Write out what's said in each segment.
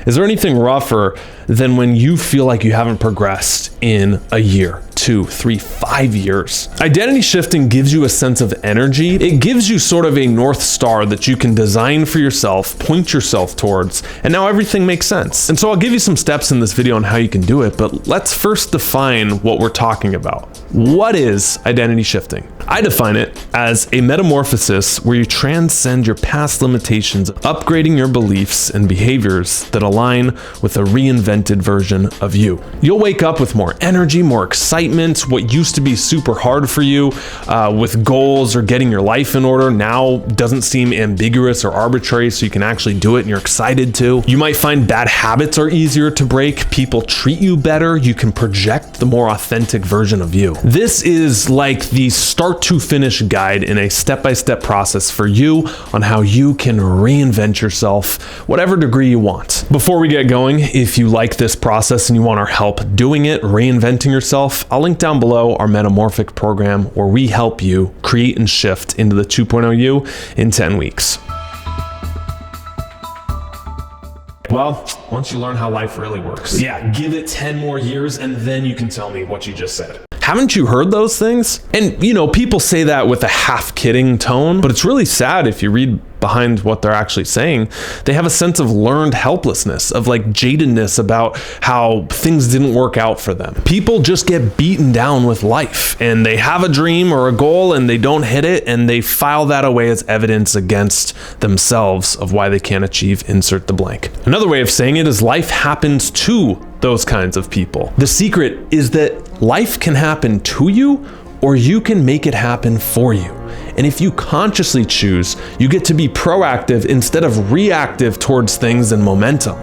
Is there anything rougher than when you feel like you haven't progressed in a year, 2, 3, 5 years? Identity shifting gives you a sense of energy. It gives you sort of a North Star that you can design for yourself, point yourself towards, and now everything makes sense. And so I'll give you some steps in this video on how you can do it, but let's first define what we're talking about. What is identity shifting? I define it as a metamorphosis where you transcend your past limitations, upgrading your beliefs and behaviors that align with a reinvented version of you. You'll wake up with more energy, more excitement. What used to be super hard for you with goals or getting your life in order now doesn't seem ambiguous or arbitrary, so you can actually do it and you're excited to. You might find bad habits are easier to break. People treat you better. You can project the more authentic version of you. This is like the start to finish guide in a step-by-step process for you on how you can reinvent yourself, whatever degree you want. Before we get going, if you like this process and you want our help doing it, reinventing yourself, I'll link down below our Metamorphic program where we help you create and shift into the 2.0 you in 10 weeks. Well, once you learn how life really works, give it 10 more years and then you can tell me what you just said. Haven't you heard those things? And people say that with a half kidding tone, but it's really sad if you read behind what they're actually saying. They have a sense of learned helplessness, of like jadedness about how things didn't work out for them. People just get beaten down with life and they have a dream or a goal and they don't hit it and they file that away as evidence against themselves of why they can't achieve insert the blank. Another way of saying it is life happens to those kinds of people. The secret is that life can happen to you or you can make it happen for you. And if you consciously choose, you get to be proactive instead of reactive towards things and momentum.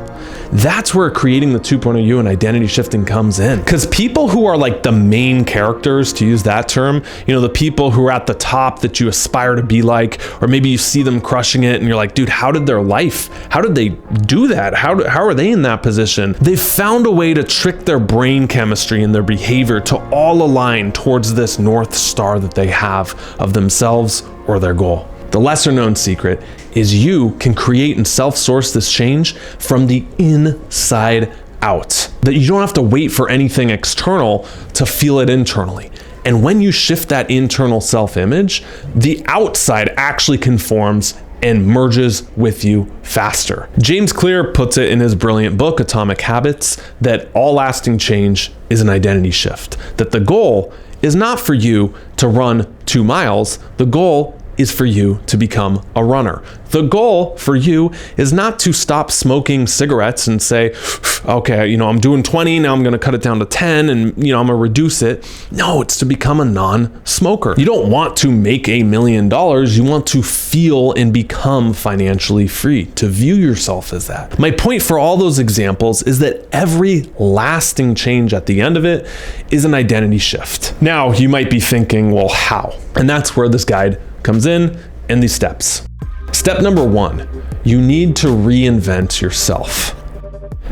That's where creating the 2.0 you and identity shifting comes in. Because people who are like the main characters, to use that term, the people who are at the top that you aspire to be like, or maybe you see them crushing it and you're like, dude, how did they do that? How are they in that position? They've found a way to trick their brain chemistry and their behavior to all align towards this North Star that they have of themselves or their goal. The lesser known secret is you can create and self-source this change from the inside out. That you don't have to wait for anything external to feel it internally. And when you shift that internal self-image, the outside actually conforms and merges with you faster. James Clear puts it in his brilliant book, Atomic Habits, that all lasting change is an identity shift. That the goal is not for you to run 2 miles. The goal is for you to become a runner. The goal for you is not to stop smoking cigarettes and say, okay, I'm doing 20, now I'm gonna cut it down to 10 and I'm gonna reduce it. No, it's to become a non-smoker. You don't want to make $1 million, you want to feel and become financially free, to view yourself as that. My point for all those examples is that every lasting change at the end of it is an identity shift. Now, you might be thinking, well, how? And that's where this guide comes in these steps. Step number 1, you need to reinvent yourself.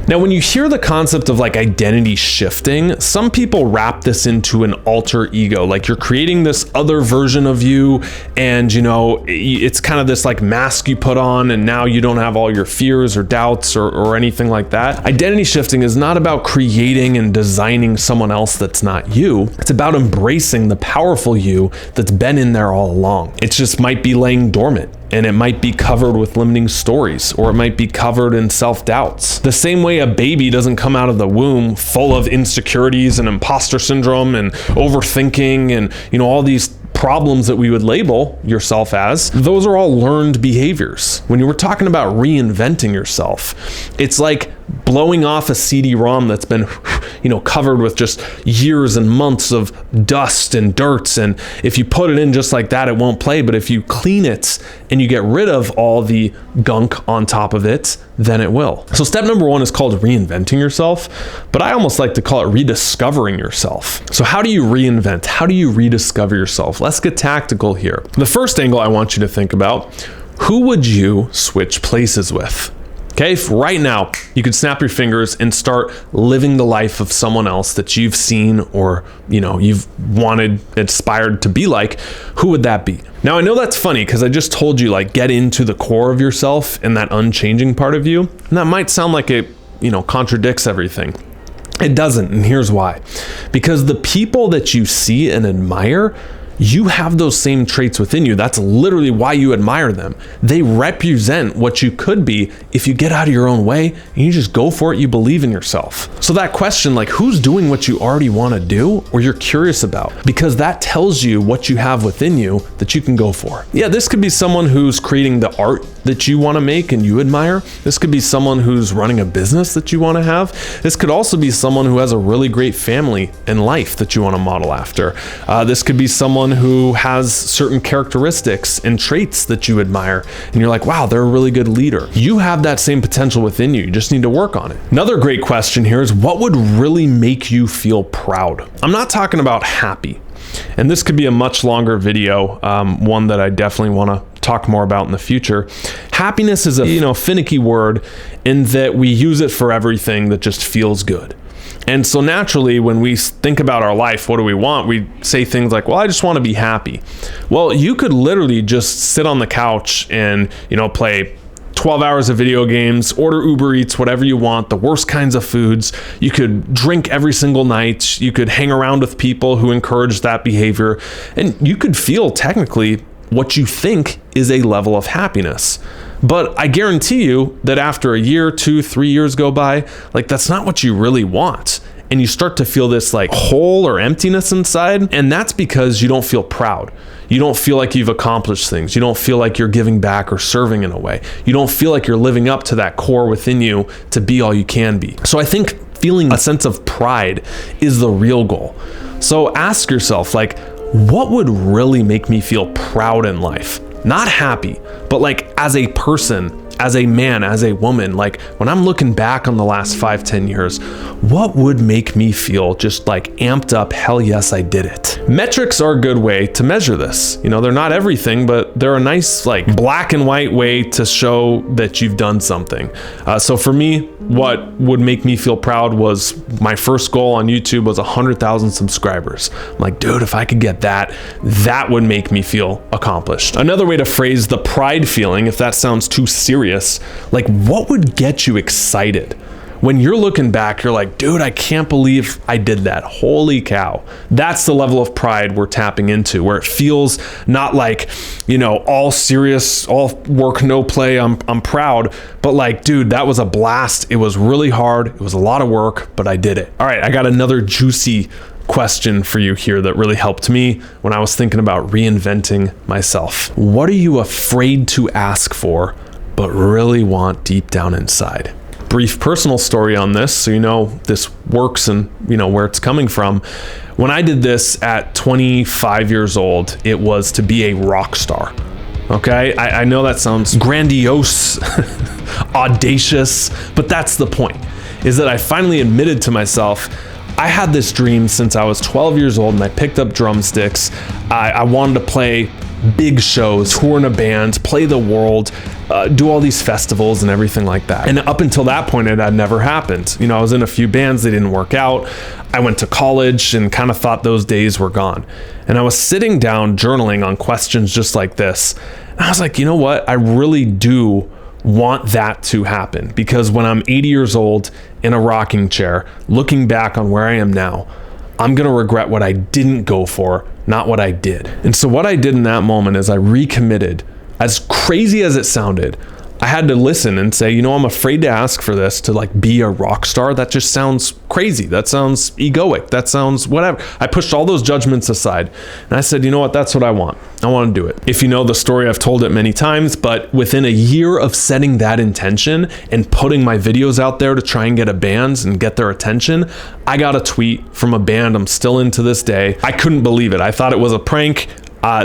Now, when you hear the concept of like identity shifting, some people wrap this into an alter ego, like you're creating this other version of you and it's kind of this like mask you put on and now you don't have all your fears or doubts or anything like that. Identity shifting is not about creating and designing someone else that's not you. It's about embracing the powerful you that's been in there all along. It just might be laying dormant. And it might be covered with limiting stories, or it might be covered in self-doubts. The same way a baby doesn't come out of the womb full of insecurities and imposter syndrome and overthinking and all these problems that we would label yourself as, those are all learned behaviors. When you were talking about reinventing yourself, it's like blowing off a CD-ROM that's been, covered with just years and months of dust and dirt. And if you put it in just like that, it won't play. But if you clean it and you get rid of all the gunk on top of it, then it will. So step number 1 is called reinventing yourself, but I almost like to call it rediscovering yourself. So how do you reinvent? How do you rediscover yourself? Let's get tactical here. The first angle I want you to think about, who would you switch places with? Okay, if right now you could snap your fingers and start living the life of someone else that you've seen or, you've wanted, aspired to be like, who would that be? Now, I know that's funny because I just told you, like, get into the core of yourself and that unchanging part of you. And that might sound like it, contradicts everything. It doesn't, and here's why. Because the people that you see and admire, you have those same traits within you. That's literally why you admire them. They represent what you could be if you get out of your own way and you just go for it, you believe in yourself. So that question, like, who's doing what you already want to do or you're curious about? Because that tells you what you have within you that you can go for. Yeah, this could be someone who's creating the art that you want to make and you admire. This could be someone who's running a business that you want to have. This could also be someone who has a really great family and life that you want to model after. This could be someone who has certain characteristics and traits that you admire and you're like, wow, they're a really good leader. You have that same potential within you. You just need to work on it. Another great question here is, what would really make you feel proud? I'm not talking about happy. And this could be a much longer video, one that I definitely want to talk more about in the future. Happiness is a finicky word in that we use it for everything that just feels good. And so naturally, when we think about our life, what do we want? We say things like, well, I just want to be happy. Well, you could literally just sit on the couch and, play 12 hours of video games, order Uber Eats, whatever you want, the worst kinds of foods. You could drink every single night. You could hang around with people who encourage that behavior. And you could feel technically what you think is a level of happiness. But I guarantee you that after a year, 2, 3 years go by, like, that's not what you really want. And you start to feel this like hole or emptiness inside. And that's because you don't feel proud. You don't feel like you've accomplished things. You don't feel like you're giving back or serving in a way. You don't feel like you're living up to that core within you to be all you can be. So I think feeling a sense of pride is the real goal. So ask yourself, like, what would really make me feel proud in life? Not happy, but like as a person, as a man, as a woman, like when I'm looking back on the last 5-10 years, what would make me feel just like amped up? Hell yes, I did it. Metrics are a good way to measure this. They're not everything, but they're a nice like black and white way to show that you've done something. So for me, what would make me feel proud was my first goal on YouTube was 100,000 subscribers. I'm like, dude, if I could get that, that would make me feel accomplished. Another way to phrase the pride feeling, if that sounds too serious, like what would get you excited? When you're looking back, you're like, dude, I can't believe I did that. Holy cow. That's the level of pride we're tapping into, where it feels not like, all serious, all work, no play, I'm proud, but like, dude, that was a blast. It was really hard. It was a lot of work, but I did it. All right, I got another juicy question for you here that really helped me when I was thinking about reinventing myself. What are you afraid to ask for, but really want deep down inside? Brief personal story on this, so this works and where it's coming from. When I did this at 25 years old, it was to be a rock star. Okay, I know that sounds grandiose, audacious, but that's the point, is that I finally admitted to myself, I had this dream since I was 12 years old and I picked up drumsticks. I wanted to play big shows, tour in a band, play the world, do all these festivals and everything like that. And up until that point, it had never happened. I was in a few bands, they didn't work out. I went to college and kind of thought those days were gone. And I was sitting down journaling on questions just like this. And I was like, you know what? I really do want that to happen, because when I'm 80 years old in a rocking chair, looking back on where I am now, I'm going to regret what I didn't go for, not what I did. And so what I did in that moment is I recommitted. As crazy as it sounded, I had to listen and say, I'm afraid to ask for this, to like be a rock star. That just sounds crazy. That sounds egoic. That sounds whatever. I pushed all those judgments aside and I said, you know what? That's what I want. I want to do it. If you know the story, I've told it many times, but within a year of setting that intention and putting my videos out there to try and get a band and get their attention, I got a tweet from a band I'm still in to this day. I couldn't believe it. I thought it was a prank.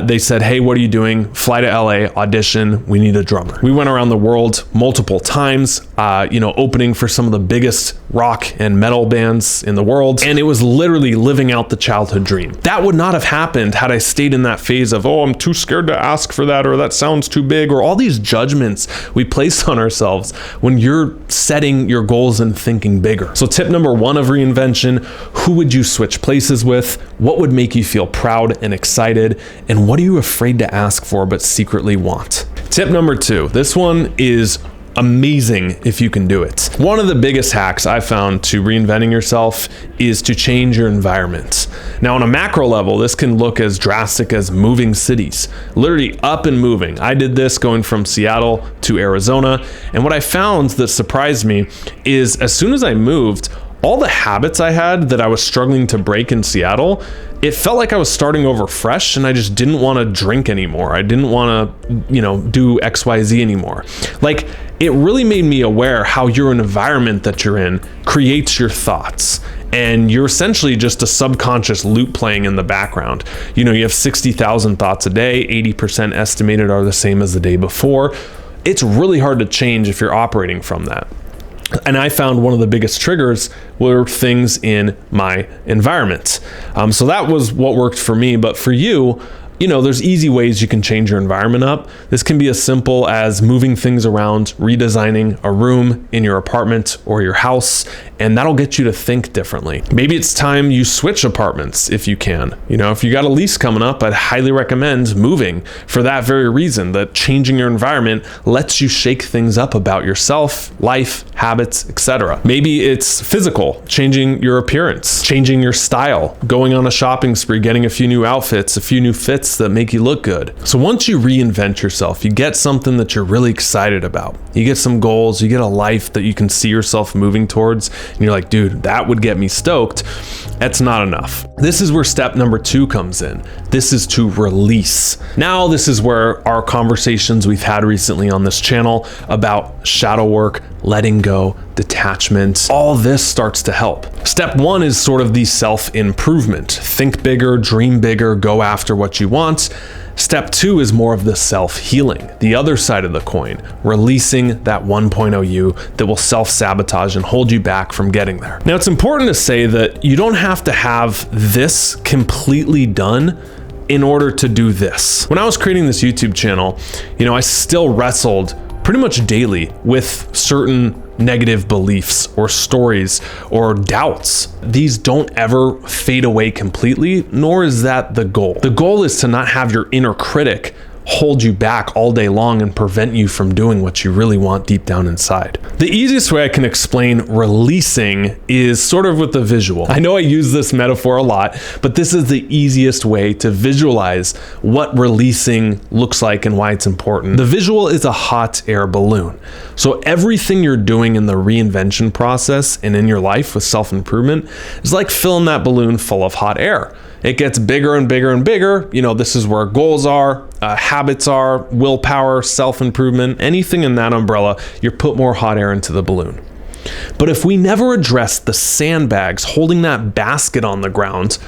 they said, hey, what are you doing? Fly to LA, audition, we need a drummer. We went around the world multiple times, opening for some of the biggest rock and metal bands in the world. And it was literally living out the childhood dream. That would not have happened had I stayed in that phase of, oh, I'm too scared to ask for that, or that sounds too big, or all these judgments we place on ourselves when you're setting your goals and thinking bigger. So tip number 1 of reinvention, who would you switch places with? What would make you feel proud and excited? And what are you afraid to ask for but secretly want? Tip number 2, this one is amazing if you can do it. One of the biggest hacks I found to reinventing yourself is to change your environment. Now, on a macro level, this can look as drastic as moving cities, literally up and moving. I did this going from Seattle to Arizona, and what I found that surprised me is as soon as I moved, all the habits I had that I was struggling to break in Seattle, it felt like I was starting over fresh, and I just didn't want to drink anymore. I didn't want to, do XYZ anymore. Like, it really made me aware how your environment that you're in creates your thoughts. And you're essentially just a subconscious loop playing in the background. You have 60,000 thoughts a day, 80% estimated are the same as the day before. It's really hard to change if you're operating from that. And I found one of the biggest triggers were things in my environment. So that was what worked for me. But for you, there's easy ways you can change your environment up. This can be as simple as moving things around, redesigning a room in your apartment or your house, and that'll get you to think differently. Maybe it's time you switch apartments if you can. If you got a lease coming up, I'd highly recommend moving for that very reason, that changing your environment lets you shake things up about yourself, life, habits, etc. Maybe it's physical, changing your appearance, changing your style, going on a shopping spree, getting a few new outfits, a few new fits that make you look good. So once you reinvent yourself, you get something that you're really excited about. You get some goals, you get a life that you can see yourself moving towards, and you're like, dude, that would get me stoked. That's not enough. This is where step number 2 comes in. This is to release. Now, this is where our conversations we've had recently on this channel about shadow work, letting go, detachment, all this starts to help. Step 1 is sort of the self-improvement. Think bigger, dream bigger, go after what you want. Step 2 is more of the self-healing, the other side of the coin, releasing that 1.0 you that will self-sabotage and hold you back from getting there. Now, it's important to say that you don't have to have this completely done in order to do this. When I was creating this YouTube channel, I still wrestled pretty much daily with certain negative beliefs or stories or doubts. These don't ever fade away completely, nor is that the goal. The goal is to not have your inner critic hold you back all day long and prevent you from doing what you really want deep down inside. The easiest way I can explain releasing is sort of with the visual. I know I use this metaphor a lot, but this is the easiest way to visualize what releasing looks like and why it's important. The visual is a hot air balloon. So everything you're doing in the reinvention process and in your life with self-improvement is like filling that balloon full of hot air. It gets bigger and bigger and bigger. This is where goals are, habits are, willpower, self-improvement, anything in that umbrella, you put more hot air into the balloon. But if we never address the sandbags holding that basket on the ground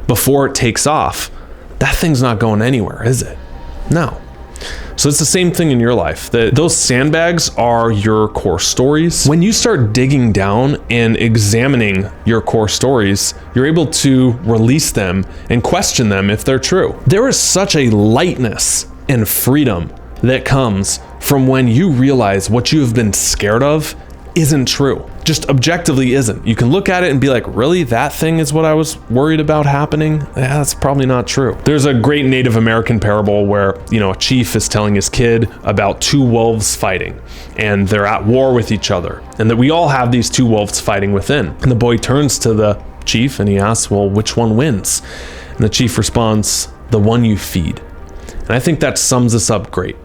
before it takes off, that thing's not going anywhere, is it? No. So it's the same thing in your life. Those sandbags are your core stories. When you start digging down and examining your core stories, you're able to release them and question them if they're true. There is such a lightness and freedom that comes from when you realize what you have been scared of isn't true. Just objectively isn't. You can look at it and be like, really? That thing is what I was worried about happening? Yeah, that's probably not true. There's a great Native American parable where, a chief is telling his kid about 2 wolves fighting, and they're at war with each other, and that we all have these 2 wolves fighting within. And the boy turns to the chief and he asks, well, which one wins? And the chief responds, the one you feed. And I think that sums this up great.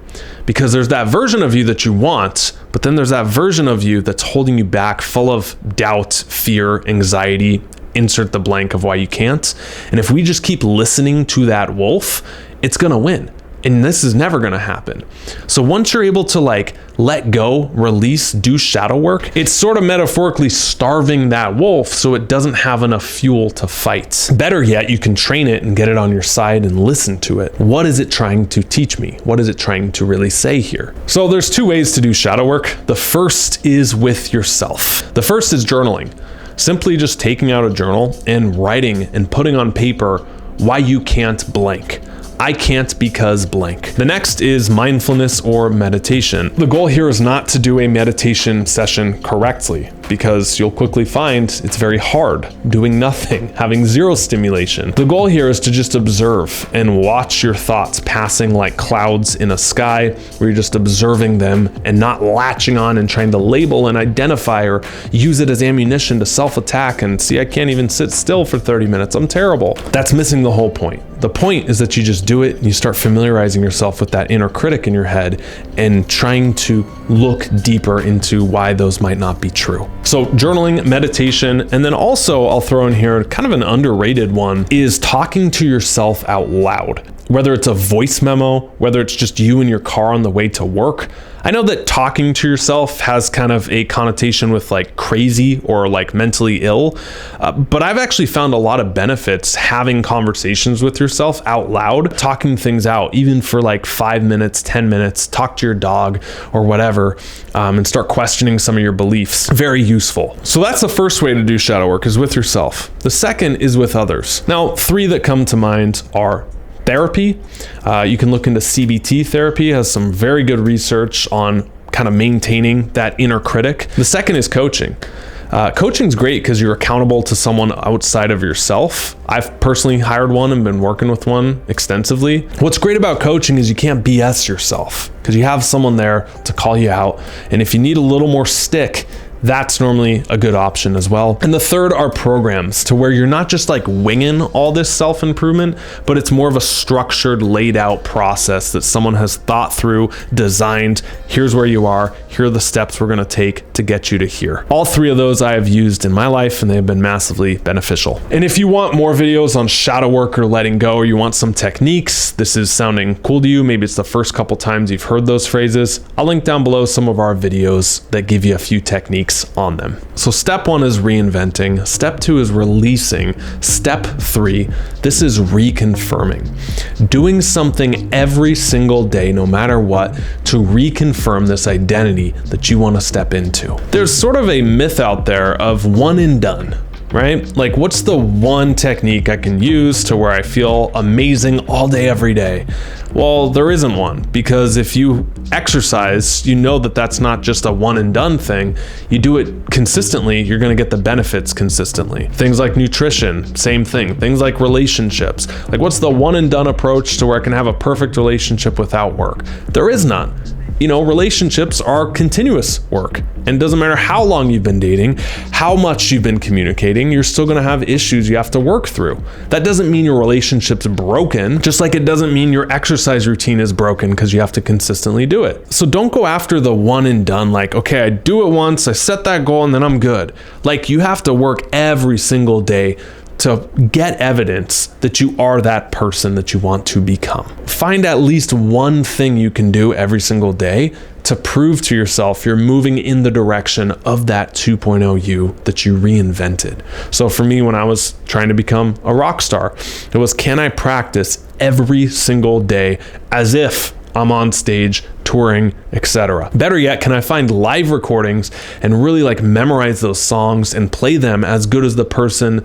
Because there's that version of you that you want, but then there's that version of you that's holding you back, full of doubt, fear, anxiety, insert the blank of why you can't. And if we just keep listening to that wolf, it's gonna win. And this is never going to happen. So once you're able to like let go, release, do shadow work, it's sort of metaphorically starving that wolf so it doesn't have enough fuel to fight. Better yet, you can train it and get it on your side and listen to it. What is it trying to teach me? What is it trying to really say here? So there's two ways to do shadow work. The first is with yourself. The first is journaling. Simply just taking out a journal and writing and putting on paper why you can't blank. I can't because blank. The next is mindfulness or meditation. The goal here is not to do a meditation session correctly, because you'll quickly find it's very hard doing nothing, having zero stimulation. The goal here is to just observe and watch your thoughts passing like clouds in a sky, where you're just observing them and not latching on and trying to label and identify or use it as ammunition to self-attack and see, I can't even sit still for 30 minutes. I'm terrible. That's missing the whole point. The point is that you just do it and you start familiarizing yourself with that inner critic in your head and trying to look deeper into why those might not be true. So journaling, meditation, and then also I'll throw in here kind of an underrated one is talking to yourself out loud. Whether it's a voice memo, whether it's just you in your car on the way to work. I know that talking to yourself has kind of a connotation with like crazy or like mentally ill, but I've actually found a lot of benefits having conversations with yourself out loud, talking things out, even for like 5 minutes, 10 minutes, talk to your dog or whatever, and start questioning some of your beliefs. Very useful. So that's the first way to do shadow work, is with yourself. The second is with others. Now, three that come to mind are therapy. You can look into CBT therapy, has some very good research on kind of maintaining that inner critic. The second is coaching. Coaching's great because you're accountable to someone outside of yourself. I've personally hired one and been working with one extensively. What's great about coaching is you can't BS yourself because you have someone there to call you out. And if you need a little more stick, that's normally a good option as well. And the third are programs, to where you're not just like winging all this self-improvement, but it's more of a structured, laid out process that someone has thought through, designed. Here's where you are. Here are the steps we're gonna take to get you to here. All three of those I have used in my life and they've been massively beneficial. And if you want more videos on shadow work or letting go, or you want some techniques, this is sounding cool to you, maybe it's the first couple times you've heard those phrases, I'll link down below some of our videos that give you a few techniques on them. So step one is reinventing. Step two is releasing. Step three, this is reconfirming. Doing something every single day, no matter what, to reconfirm this identity that you want to step into. There's sort of a myth out there of one and done, right? Like, what's the one technique I can use to where I feel amazing all day, every day? Well, there isn't one, because if you exercise, you know that that's not just a one and done thing. You do it consistently, you're going to get the benefits consistently. Things like nutrition, same thing. Things like relationships. Like, what's the one and done approach to where I can have a perfect relationship without work? There is none. You know, relationships are continuous work, and it doesn't matter how long you've been dating, how much you've been communicating, you're still going to have issues you have to work through. That doesn't mean your relationship's broken, just like it doesn't mean your exercise routine is broken because you have to consistently do it. So don't go after the one and done, like, okay, I do it once, I set that goal, and then I'm good. Like, you have to work every single day to get evidence that you are that person that you want to become. Find at least one thing you can do every single day to prove to yourself you're moving in the direction of that 2.0 you that you reinvented. So for me, when I was trying to become a rock star, it was, can I practice every single day as if I'm on stage touring, etc. Better yet, can I find live recordings and really like memorize those songs and play them as good as the person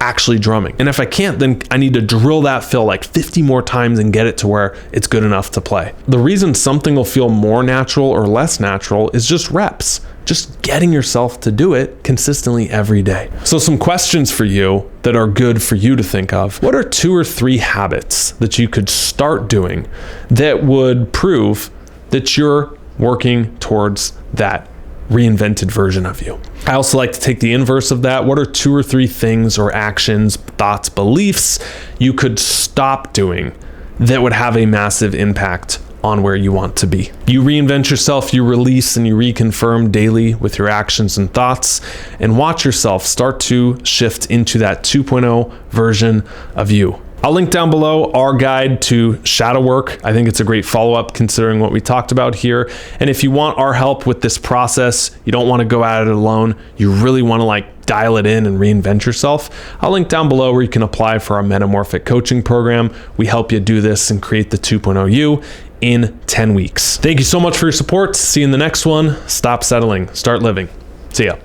actually drumming? And if I can't, then I need to drill that fill like 50 more times and get it to where it's good enough to play. The reason something will feel more natural or less natural is just reps. Just getting yourself to do it consistently every day. So some questions for you that are good for you to think of. What are 2 or 3 habits that you could start doing that would prove that you're working towards that reinvented version of you? I also like to take the inverse of that. What are 2 or 3 things or actions, thoughts, beliefs you could stop doing that would have a massive impact on where you want to be? You reinvent yourself, you release and you reconfirm daily with your actions and thoughts, and watch yourself start to shift into that 2.0 version of you. I'll link down below our guide to shadow work. I think it's a great follow-up considering what we talked about here. And if you want our help with this process, you don't want to go at it alone, you really want to like dial it in and reinvent yourself, I'll link down below where you can apply for our metamorphic coaching program. We help you do this and create the 2.0 you in 10 weeks. Thank you so much for your support. See you in the next one. Stop settling, start living. See ya.